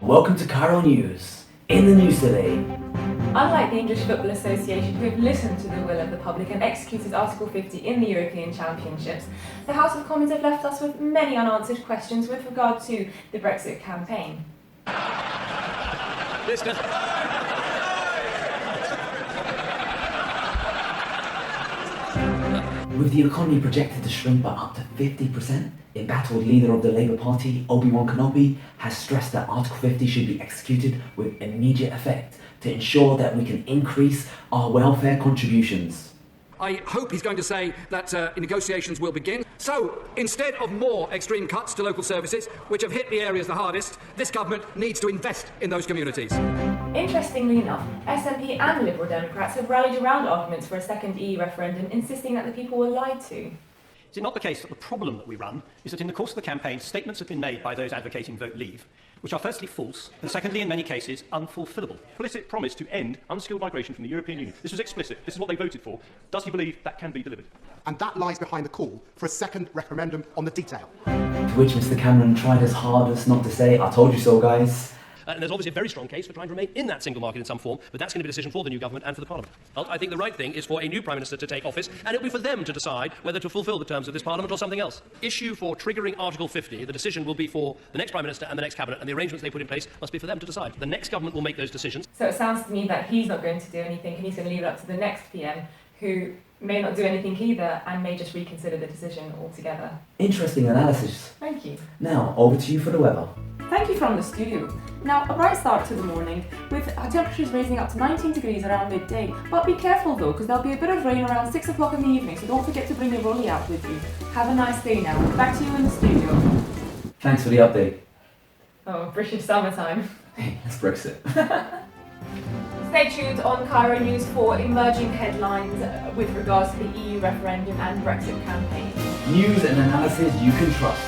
Welcome to Cairo News. In the news today, unlike the English Football Association, who have listened to the will of the public and executed Article 50 in the European Championships, the House of Commons have left us with many unanswered questions with regard to the Brexit campaign. with the economy projected to shrink by up to 50%, embattled leader of the Labour Party, Obi-Wan Kenobi, has stressed that Article 50 should be executed with immediate effect to ensure that we can increase our welfare contributions. I hope he's going to say that negotiations will begin. So, instead of more extreme cuts to local services, which have hit the areas the hardest, this government needs to invest in those communities. Interestingly enough, SNP and Liberal Democrats have rallied around arguments for a second EU referendum, insisting that the people were lied to. Is it not the case that the problem that we run is that in the course of the campaign, statements have been made by those advocating vote leave, which are firstly false, and secondly, in many cases, unfulfillable? Implicit promise to end unskilled migration from the European Union. This was explicit. This is what they voted for. Does he believe that can be delivered? And that lies behind the call for a second referendum on the detail. To which Mr. Cameron tried his hardest not to say, "I told you so, guys." And there's obviously a very strong case for trying to remain in that single market in some form, but that's going to be a decision for the new government and for the Parliament. I think the right thing is for a new Prime Minister to take office, and it'll be for them to decide whether to fulfil the terms of this Parliament or something else. Issue for triggering Article 50, the decision will be for the next Prime Minister and the next Cabinet, and the arrangements they put in place must be for them to decide. The next government will make those decisions. So it sounds to me that he's not going to do anything, and he's going to leave it up to the next PM, who may not do anything either, and may just reconsider the decision altogether. Interesting analysis. Thank you. Now, over to you for the weather. Thank you from the studio. Now, a bright start to the morning, with temperatures raising up to 19 degrees around midday. But be careful though, because there'll be a bit of rain around 6 o'clock in the evening, so don't forget to bring your rolly out with you. Have a nice day now. Back to you in the studio. Thanks for the update. Oh, British summertime. Hey, that's Brexit. Stay tuned on Cairo News for emerging headlines with regards to the EU referendum and Brexit campaign. News and analysis you can trust.